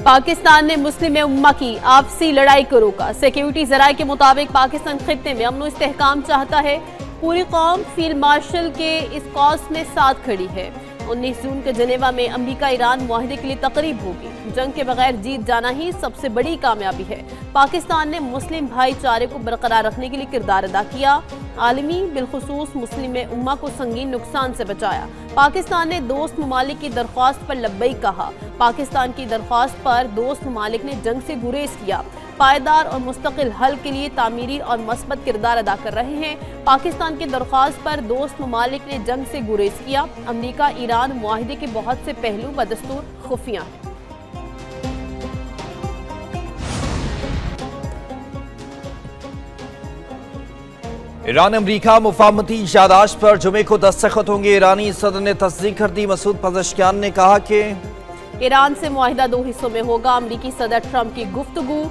पाकिस्तान ने मुस्लिम उम्मा की आपसी लड़ाई को रोका। सिक्योरिटी ज़राए के मुताबिक पाकिस्तान खित्ते में अमन इस्तेहकाम चाहता है। पूरी कौम फील्ड मार्शल के इस कॉज में साथ खड़ी है। 19 जून के जनेवा में अमेरिका ईरान मुआहदे के लिए तकरीब होगी। जंग के बगैर जीत जाना ही सबसे बड़ी कामयाबी है। पाकिस्तान ने मुस्लिम भाईचारे को बरकरार रखने के लिए किरदार अदा किया। आलमी बिलखुसूस मुस्लिम उम्मा को संगीन नुकसान से बचाया। पाकिस्तान ने दोस्त ममालिक की दरख्वास्त पर लब्बैक कहा। पाकिस्तान की दरख्वास्त पर दोस्त ममालिक ने जंग से गुरेज किया। पायदार और मुस्तकिल हल के लिए तामीरी और मस्बत किरदार अदा कर रहे हैं। पाकिस्तान की दरख्वास्त पर दोस्त ममालिक ने जंग से गुरेज किया। अमेरिका ईरान मुआहदे के बहुत से पहलू बदस्तूर खुफिया हैं। ईरान अमरीका मुफाहमती यादाश्त पर जुमे को दस्तखत होंगे। ईरानी सदर ने तस्दीक कर दी। मसूद पज़ेश्कियान ने कहा कि ईरान से मुआहिदा 2 हिस्सों में होगा। अमरीकी सदर ट्रंप की गुफ्तगू।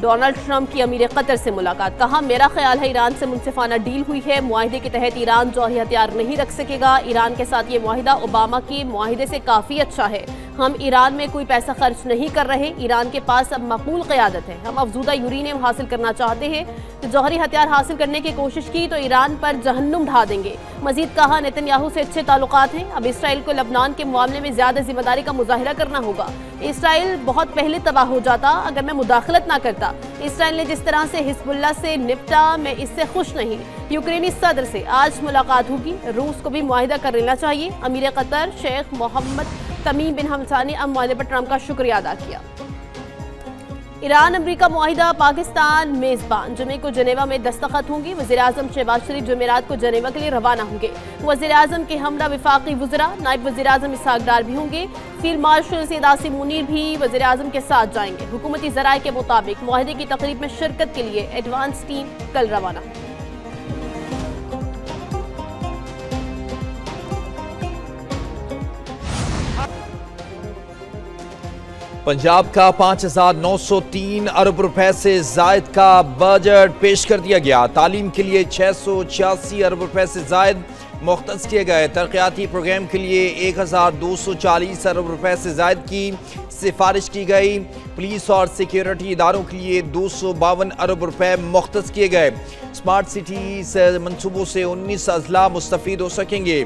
डोनाल्ड ट्रंप की अमीर कतर से मुलाकात। कहा, मेरा ख्याल है ईरान से मुनसिफाना डील हुई है। मुआहिदे के तहत ईरान जौहरी हथियार नहीं रख सकेगा। ईरान के साथ ये मुआहिदा ओबामा के मुआहिदे से काफ़ी अच्छा है। हम ईरान में कोई पैसा खर्च नहीं कर रहे। ईरान के पास अब मकबूल क़यादत है। हम अफजूदा यूरेनियम हासिल करना चाहते हैं। जौहरी हथियार हासिल करने की कोशिश की तो ईरान पर जहन्नुम ढा देंगे। मजीद कहा, नेतन्याहू से अच्छे ताल्लुकात हैं। अब इसराइल को लबनान के मामले में ज़्यादा जिम्मेदारी का मुजाहिरा करना होगा। इसराइल बहुत पहले तबाह हो जाता अगर मैं मुदाखलत ना करता। इसराइल ने जिस तरह से हिजबुल्लाह से निपटा, मैं इससे खुश नहीं। यूक्रेनी सदर से आज मुलाकात होगी। रूस को भी मुआहिदा कर लेना चाहिए। अमीर कतर शेख मोहम्मद तमीम बिन हमजा ने अब मुआहिदे पर ट्रंप का शुक्रिया अदा किया। ईरान अमेरिका मुआहिदा, पाकिस्तान मेज़बान। जुमे को जनेवा में दस्तखत होंगी। वज़ीर-ए-आज़म शहबाज शरीफ जुमेरात को जनेवा के लिए रवाना होंगे। वज़ीर-ए-आज़म के हमरा वफाकी वज़रा नायब वज़ीर-ए-आज़म इसहाक डार भी होंगे। फील्ड मार्शल सैयद आसिम मुनीर भी वज़ीर-ए-आज़म के साथ जाएंगे। हुकूमती ज़राए के मुताबिक मुआहिदे की तकरीब में शिरकत के लिए एडवांस टीम कल रवाना। पंजाब का 5,903 अरब रुपए से जायद का बजट पेश कर दिया गया। तालीम के लिए 686 अरब रुपए से जायद मुख्तस किए गए। तरक्याती प्रोग्राम के लिए 1,240 अरब रुपए से जायद की सिफारिश की गई। पुलिस और सिक्योरिटी इदारों के लिए 252 अरब रुपए मुख्तस किए गए। स्मार्ट सिटी से मंसूबों से 19 अजला मुस्तफीद हो सकेंगे।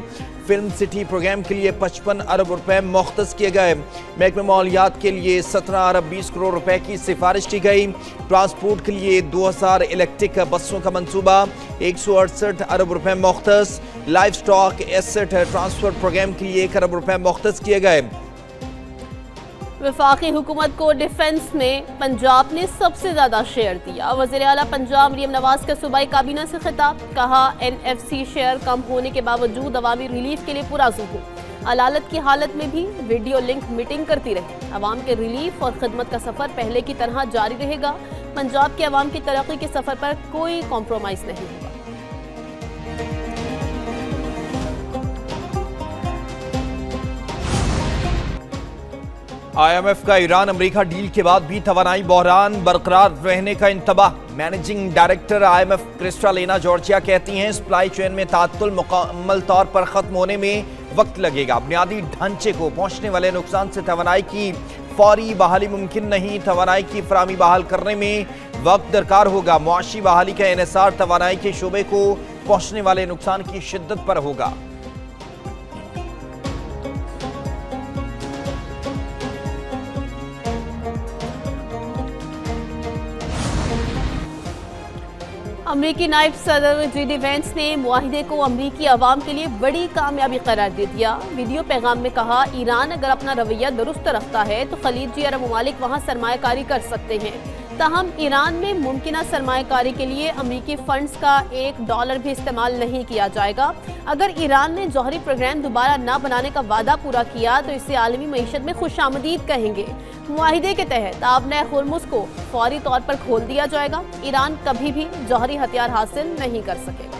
फिल्म सिटी प्रोग्राम के लिए 55 अरब रुपए मुख्तस किए गए। महकमे मालियात के लिए 17 अरब 20 करोड़ रुपए की सिफारिश की गई। ट्रांसपोर्ट के लिए 2000 इलेक्ट्रिक बसों का मंसूबा, 168 अरब रुपए मुख्तस। Life stock asset transfer program के लिए 1 अरब रुपए मुख्तस किए गए। वफाकी हुकूमत को डिफेंस में पंजाब ने सबसे ज्यादा शेयर दिया। वज़ीर आला पंजाब मरियम नवाज का सूबाई काबीना से खिताब। कहा, NFC शेयर कम होने के बावजूद अवामी रिलीफ के लिए पुरज़म हूँ। अदालत की हालत में भी वीडियो लिंक मीटिंग करती रही। अवाम के रिलीफ और खिदमत का सफ़र पहले की तरह जारी रहेगा। पंजाब के अवाम की तरक्की के सफ़र पर कोई कॉम्प्रोमाइज़ नहीं होगा। IMF का ईरान अमेरिका डील के बाद भी तवानाई बहरान बरकरार रहने का इंतबाह। Managing director IMF Kristalina Georgieva कहती हैं, सप्लाई चेन में तात्तुल मुकम्मल तौर पर ख़त्म होने में वक्त लगेगा। बुनियादी ढांचे को पहुंचने वाले नुकसान से तवानाई की फौरी बहाली मुमकिन नहीं। तवानाई की फराहमी बहाल करने में वक्त दरकार होगा। मुआशी बहाली का इन्हिसार तवानाई के शोबे को पहुंचने वाले नुकसान की शिद्दत पर होगा। अमरीकी नायब सदर JD वेंस ने मुआहिदे को अमरीकी अवाम के लिए बड़ी कामयाबी करार दे दिया। वीडियो पैगाम में कहा, ईरान अगर अपना रवैया दुरुस्त रखता है तो खलीजी अरब ममालिक वहाँ सरमायाकारी कर सकते हैं। ताहम ईरान में मुमकिना सरमायाकारी के लिए अमरीकी फंड्स का $1 भी इस्तेमाल नहीं किया जाएगा। अगर ईरान ने जौहरी प्रोग्राम दोबारा न बनाने का वादा पूरा किया तो इसे आलमी मईशत में खुशामदीद कहेंगे। मुआहिदे के तहत आबना हुर्मुज़ को फौरी तौर पर खोल दिया जाएगा। ईरान कभी भी जौहरी हथियार हासिल नहीं कर सकेगा।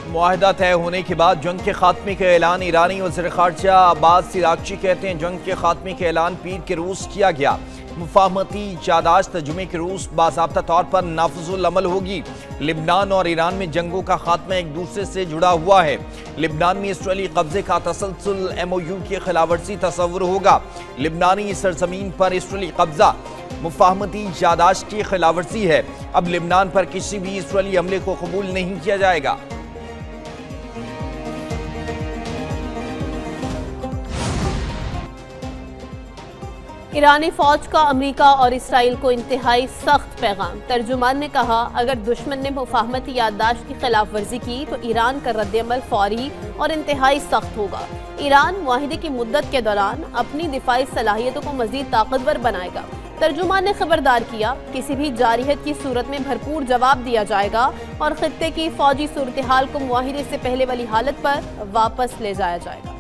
मुआहिदा तय होने के बाद जंग के खात्मे का ऐलान। ईरानी वज़ीर ख़ारजा अब्बास सिरागची कहते हैं, जंग के खात्मे का ऐलान पीर के रोज़ किया गया। मुफाहमती यादाश्त तर्जुमे के रूस बाज़ाब्ता तौर पर नाफिजुल अमल होगी। लिबनान और ईरान में जंगों का खात्मा एक दूसरे से जुड़ा हुआ है। लिबनान में इसराइली कब्जे का तसलसल MOU की खिलाफवर्जी तस्वुर होगा। लिबनानी सरजमीन पर इसराइली कब्जा मुफाहमती यादाश्त की खिलाफवर्जी है। अब लिबनान पर किसी भी इसराइली हमले को कबूल नहीं किया जाएगा। ईरानी फौज का अमेरिका और इसराइल को इंतहाई सख्त पैगाम। तर्जुमान ने कहा, अगर दुश्मन ने मुफाहमती याददाश्त की खिलाफ वर्जी की तो ईरान का रद्दअमल फौरी और इंतहाई सख्त होगा। ईरान मुआहिदे की मुद्दत के दौरान अपनी दिफाई सलाहियतों को मजीद ताकतवर बनाएगा। तर्जुमान ने खबरदार किया, किसी भी जारियत की सूरत में भरपूर जवाब दिया जाएगा और खित्ते की फौजी सूरत हाल को मुआहिदे से पहले वाली हालत पर वापस ले जाया जाएगा।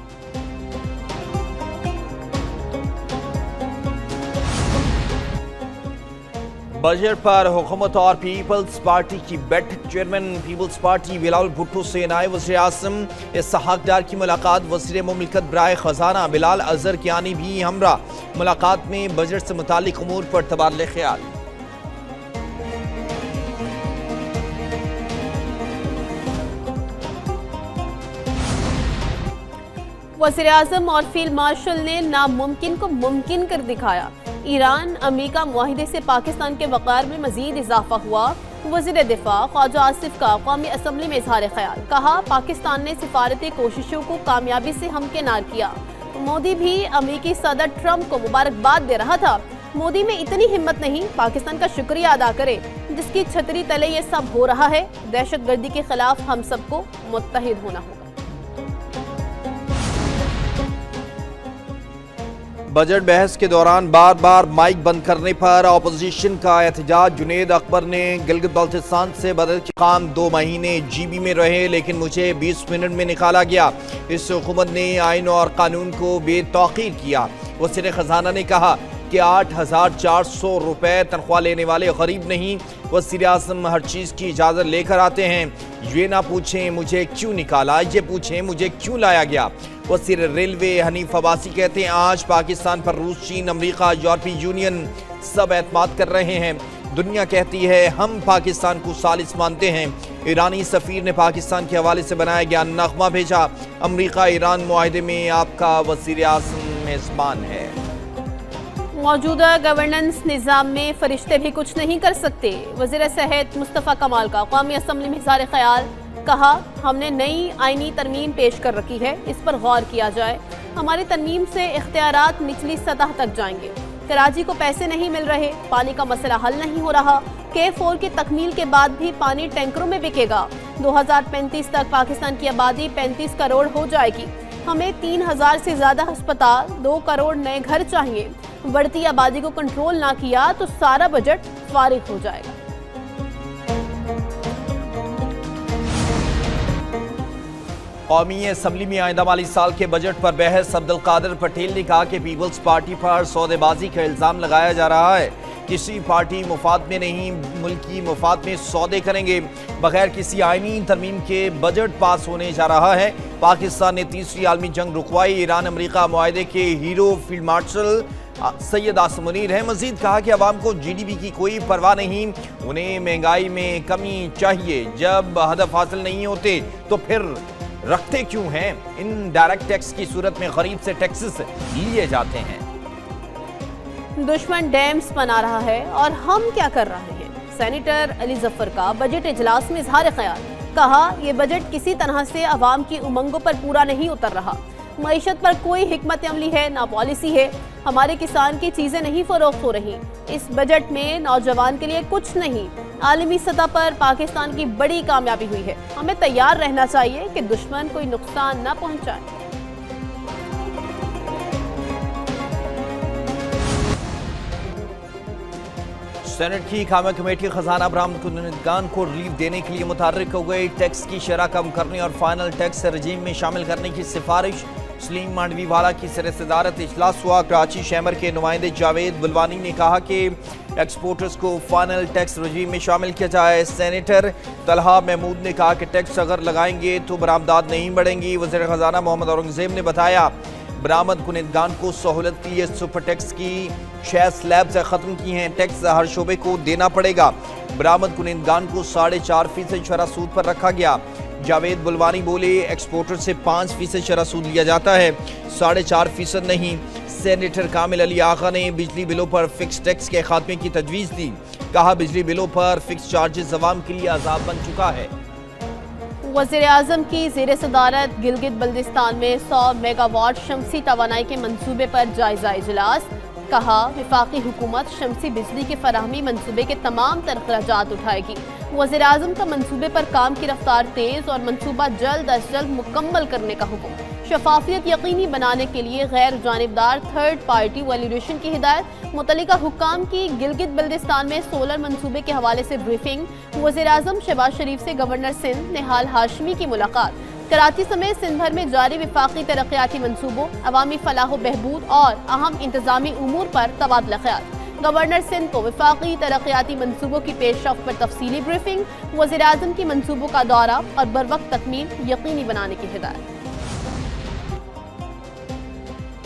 बजट पर हुकूमत और पीपल्स पार्टी की बैठक। चेयरमैन पीपल्स पार्टी बिलावल भुट्टो से नायब वज़ीर आज़म इसहाक डार की मुलाकात। वज़ीर मुमलिकत बराए खजाना बिलाल अजहर कियानी भी हमरा। मुलाकात में बजट से मुतालिक उमूर पर तबादले ख्याल। वज़ीर आज़म और फील्ड मार्शल ने नामुमकिन को मुमकिन कर दिखाया। ईरान अमेरिका मुआहिदे से पाकिस्तान के वक़ार में मजीद इजाफा हुआ। वज़ीर दिफा ख्वाजा आसिफ का कौमी असम्बली में इजहार ख्याल। कहा, पाकिस्तान ने सिफारती कोशिशों को कामयाबी से हमकिनार किया। मोदी भी अमेरिकी सदर ट्रंप को मुबारकबाद दे रहा था। मोदी में इतनी हिम्मत नहीं, पाकिस्तान का शुक्रिया अदा करे जिसकी छतरी तले ये सब हो रहा है। दहशत गर्दी के खिलाफ हम सबको मुत्तहिद होना होगा। बजट बहस के दौरान बार बार माइक बंद करने पर अपोजिशन का एहतजाज। जुनेद अकबर ने गिलगित बल्तिस्तान से बदल के काम 2 महीने GB में रहे लेकिन मुझे 20 मिनट में निकाला गया। इस हुकूमत ने आइन और कानून को बेतौकीर किया। वज़ीर खजाना ने कहा कि 8,400 रुपए तनख्वाह लेने वाले गरीब नहीं। वज़ीर आज़म हर चीज़ की इजाज़त लेकर आते हैं। ये ना पूछें मुझे क्यों निकाला, ये पूछें मुझे क्यों लाया गया। वज़ीर रेलवे हनीफ अब्बासी कहते हैं, आज पाकिस्तान पर रूस, चीन, अमेरिका, यूरोपीय यूनियन सब एतमाद कर रहे हैं। दुनिया कहती है हम पाकिस्तान को सालिस मानते हैं। ईरानी सफ़ीर ने पाकिस्तान के हवाले से बनाया गया नगमा भेजा। अमेरिका ईरान मुआहिदे में आपका वज़ीर आज़म मेज़बान है। मौजूदा गवर्नेंस निज़ाम में फरिश्ते भी कुछ नहीं कर सकते। वज़ीर सेहत मुस्तफ़ा कमाल का कौमी असम्बली में इज़हार ख्याल। कहा, हमने नई आईनी तरमीम पेश कर रखी है, इस पर गौर किया जाए। हमारी तरमीम से इख्तियारात निचली सतह तक जाएंगे। कराची को पैसे नहीं मिल रहे, पानी का मसला हल नहीं हो रहा। K4 की तकमील के बाद भी पानी टैंकरों में बिकेगा। 2035 तक पाकिस्तान की आबादी 35 करोड़ हो जाएगी। हमें 3,000 से ज़्यादा अस्पताल, 2 करोड़ नए घर चाहिए। बढ़ती आबादी को कंट्रोल ना किया तो सारा बजट फारिग हो जाएगा। कौमी असम्बली में आइंदा माली साल के बजट पर बहस। अब्दुल कादिर पटेल ने कहा कि पीपल्स पार्टी पर सौदेबाजी का इल्ज़ाम लगाया जा रहा है। किसी पार्टी मुफाद में नहीं, मुल्की मुफाद में सौदे करेंगे। बगैर किसी आईनी तरमीम के बजट पास होने जा रहा है। पाकिस्तान ने तीसरी आलमी जंग रुकवाई। ईरान अमेरिका मुआहिदे के hero field marshal Syed Asim Munir है। मजीद कहा कि अवाम को GDP की कोई परवाह नहीं, उन्हें महंगाई में कमी चाहिए। जब हदफ हासिल नहीं होते तो फिर रखते क्यों हैं? इन डायरेक्ट टैक्स की सूरत में गरीब से टैक्सेस लिए जाते हैं। दुश्मन डैम्स बना रहा है और हम क्या कर रहे हैं? सेनेटर अली जफर का बजट इजलास में इजहार ख्याल। कहा, यह बजट किसी तरह से अवाम की उमंगों पर पूरा नहीं उतर रहा। मईशत पर कोई हिकमत अमली है ना पॉलिसी है। हमारे किसान की चीजें नहीं फरोख्त हो रही। इस बजट में नौजवान के लिए कुछ नहीं। आलमी सतह पर पाकिस्तान की बड़ी कामयाबी हुई है। हमें तैयार रहना चाहिए कि दुश्मन कोई नुकसान न पहुंचाए। सेनेट की कामा कमेटी खजाना बरामदगान को रिलीफ देने के लिए मुतहर्रिक हो गई। टैक्स की शरह कम करने और फाइनल टैक्स रजीम में शामिल करने की सिफारिश। सलीम मांडवी वाला की सदर इजलास हुआ। कराची शैमर के नुमाइंदे जावेद बुलवानी ने कहा कि एक्सपोर्टर्स को फाइनल टैक्स रजीम में शामिल किया जाए। सेनेटर तलहा महमूद ने कहा कि टैक्स अगर लगाएंगे तो बरामदात नहीं बढ़ेंगी। वज़ीर खजाना मोहम्मद औरंगजेब ने बताया बरामद कुनिंदगान को सहूलत के लिए सुपर टैक्स की 6 स्लैब्स ख़त्म की हैं। टैक्स हर शोबे को देना पड़ेगा। बरामद कुनिंदगान को 4.5% शरह सूद पर रखा गया। जावेद बुलवानी बोले, एक्सपोर्टर से 5% शरह सूद लिया जाता है, 4.5% नहीं। सेनेटर कामिल अली आगा ने बिजली बिलों पर फिक्स टैक्स के खात्मे की तजवीज़ दी। कहा, बिजली बिलों पर फिक्स चार्जेस अवाम के लिए अजाब बन चुका है। वज़ीर आज़म की ज़ेर सदारत गिलगित बल्दिस्तान में 100 मेगावाट शमसी तवानाई के मंसूबे पर जायजा इजलास। कहा, वफाकी हुकूमत शमसी बिजली के फराहमी मंसूबे के तमाम तर अखराजात उठाएगी। वज़ीर आज़म का मंसूबे पर काम की रफ्तार तेज़ और मंसूबा जल्द अज जल्द मुकम्मल करने का हुक्म। शफाफियत यकीनी बनाने के लिए गैर जानिबदार थर्ड पार्टी वैल्यूएशन की हिदायत। मुतल्लिका हुक्काम की गिलगित बल्दिस्तान में सोलर मंसूबे के हवाले से ब्रीफिंग। वज़ीर आज़म शहबाज शरीफ से गवर्नर सिंध निहाल हाशमी की मुलाकात। कराची समेत सिंध भर में जारी वफाकी तरक्याती मंसूबों, अवामी फलाह बहबूद और अहम इंतजामी उमूर पर तबादला ख्याल। गवर्नर सिंध को वफाकी तरक्याती मंसूबों की पेशरफ्त पर तफसीली ब्रीफिंग। वज़ीर आज़म की मंसूबों का दौरा और बरवक्त तकमील यकीनी बनाने की हिदायत।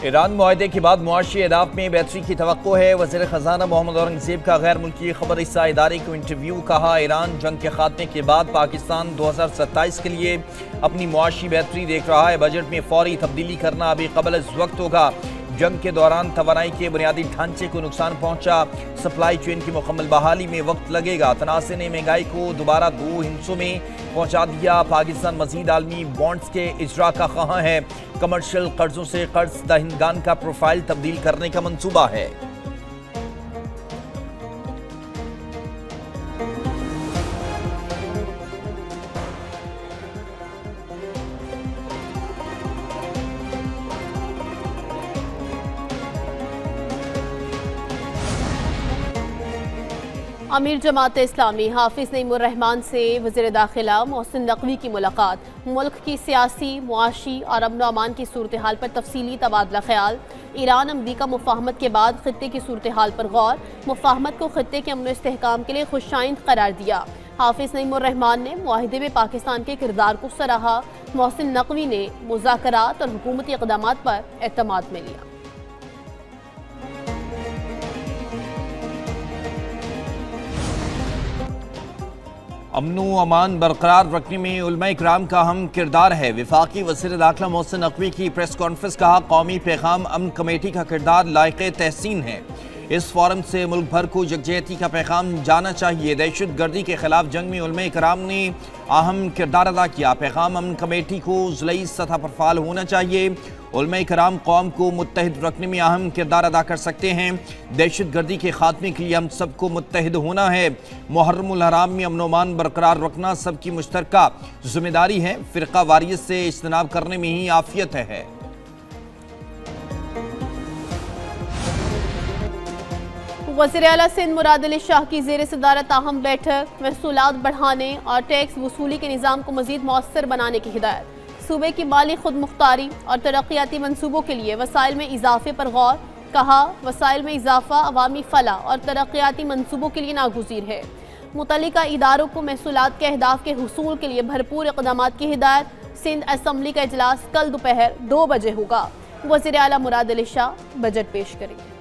ईरान मुआहदे के बाद मुआशी अहदाफ में बेहतरी की तवक्को है। वज़ीर ख़जाना मोहम्मद औरंगज़ेब का गैर मुल्की खबर रसा इदारे को इंटरव्यू। कहा, ईरान जंग के खात्मे के बाद पाकिस्तान 2027 के लिए अपनी मुआशी बेहतरी देख रहा है। बजट में फौरी तब्दीली करना अभी कबल अज़ वक्त होगा। जंग के दौरान तवानाई के बुनियादी ढांचे को नुकसान पहुंचा। सप्लाई चेन की मुकम्मल बहाली में वक्त लगेगा। तनाज़े ने महंगाई को दोबारा 2 हिस्सों में पहुंचा दिया। पाकिस्तान मजीद आलमी बॉन्ड्स के इजरा का ख़्वाह है। कमर्शियल कर्जों से कर्ज दहिंदगान का प्रोफाइल तब्दील करने का मंसूबा है। अमीर जमात इस्लामी हाफिज नईमुर रहमान से वज़ीर दाखिला मोहसिन नकवी की मुलाकात। मुल्क की सियासी, मुआशी और अमन अमान की सूरत हाल पर तफसीली तबादला ख्याल। ईरान अमरीका मुफाहमत के बाद खित्ते की सूरत हाल पर गौर। मुफाहमत को खित्ते के अमन इस्तेहकाम के लिए खुशाइंद करार दिया। हाफिज नईमुर रहमान ने मुआहिदे में पाकिस्तान के किरदार को सराहा। मोहसिन नकवी ने मुज़ाकरात और हुकूमती इक़दामात पर एतमाद में लिया। अमनो अमान बरकरार रखने में उलमा इकराम का अहम किरदार है। वफाकी वज़ीर दाखिला मोहसिन नकवी की प्रेस कॉन्फ्रेंस। कहा, कौमी पैगाम अमन कमेटी का किरदार लायक़े तहसीन है। इस फोरम से मुल्क भर को यकजहती का पैगाम जाना चाहिए। दहशत गर्दी के खिलाफ जंग में उलमा इकराम ने अहम किरदार अदा किया। पैगाम अमन कमेटी को ज़िलाई सतह पर फ़ाल होना चाहिए। उलमा इकराम कौम को मुत्तहिद रखने में अहम किरदार अदा कर सकते हैं। दहशत गर्दी के खात्मे के लिए हम सबको मुत्तहिद होना है। मुहर्रमुल हराम में अमन अमान बरकरार रखना सबकी मुश्तरका जिम्मेदारी है। फ़िरका वारियत से इज्तनाब करने में ही आफियत है। वज़ीर आला सिंध मुराद अली शाह की ज़ेर सदारत अहम बैठक। महसूलात बढ़ाने और टैक्स वसूली के निज़ाम को मज़ीद मौसर बनाने की हिदायत। सूबे की माली खुद मुख्तारी और तरक्याती मनसूबों के लिए वसाइल में इजाफे पर गौर। कहा, वसाइल में इजाफा अवामी फलाह और तरक्याती मनसूबों के लिए नागुज़ीर है। मुतल्लिका इदारों को महसूलात के अहदाफ के हुसूल के लिए भरपूर इक़दामात की हिदायत। सिंध असम्बली का इजलास कल दोपहर 2 बजे होगा। वज़ीर आला मुराद अली शाह बजट पेश करेंगे।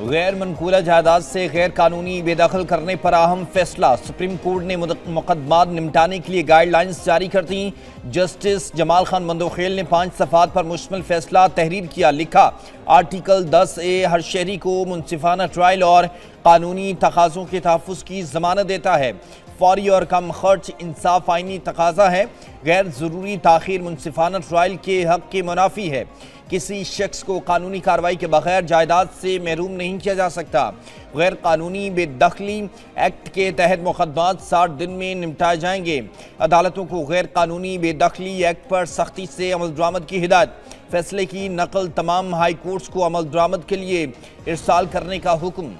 गैर मनकूला जायदाद से गैर कानूनी बेदखल करने पर अहम फैसला। सुप्रीम कोर्ट ने मुकदमात निपटाने के लिए गाइडलाइंस जारी कर दी। जस्टिस जमाल खान मंदोखेल ने 5 सफ़ात पर मुश्तमिल फैसला तहरीर किया। लिखा, आर्टिकल 10A हर शहरी को मुनसिफाना ट्रायल और कानूनी तकाज़ों के तहफ़्फ़ुज़ की ज़मानत देता है। फौरी और कम खर्च इंसाफ आइनी तकाज़ा है। गैर ज़रूरी ताख़ीर मुनसिफाना ट्रायल के हक़ के मुनाफी है। किसी शख्स को कानूनी कार्रवाई के बगैर जायदाद से महरूम नहीं किया जा सकता। गैर कानूनी बेदखली एक्ट के तहत मुकदमात 60 दिन में निपटाए जाएंगे। अदालतों को गैर कानूनी बेदखली एक्ट पर सख्ती से अमल दरामद की हिदायत। फैसले की नकल तमाम हाई कोर्ट्स को अमल दरामद के लिए इरसाल करने का हुक्म।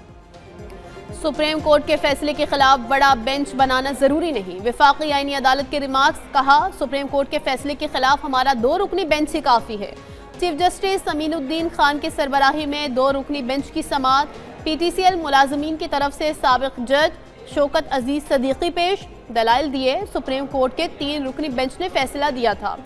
सुप्रीम कोर्ट के फैसले के खिलाफ बड़ा बेंच बनाना जरूरी नहीं। वफाकी आईनी अदालत के रिमार्क्स। कहा, सुप्रीम कोर्ट के फैसले के खिलाफ हमारा 2 रुकनी बेंच ही काफ़ी है। चीफ जस्टिस अमीनुद्दीन खान की सरबराही में 2 रुकनी बेंच की समाअत। PTCL मुलाजमीन की तरफ से साबिक जज शौकत अजीज सदीकी पेश। دلائل دیے۔ سپریم کورٹ کے 3 رکنی بینچ نے فیصلہ دیا تھا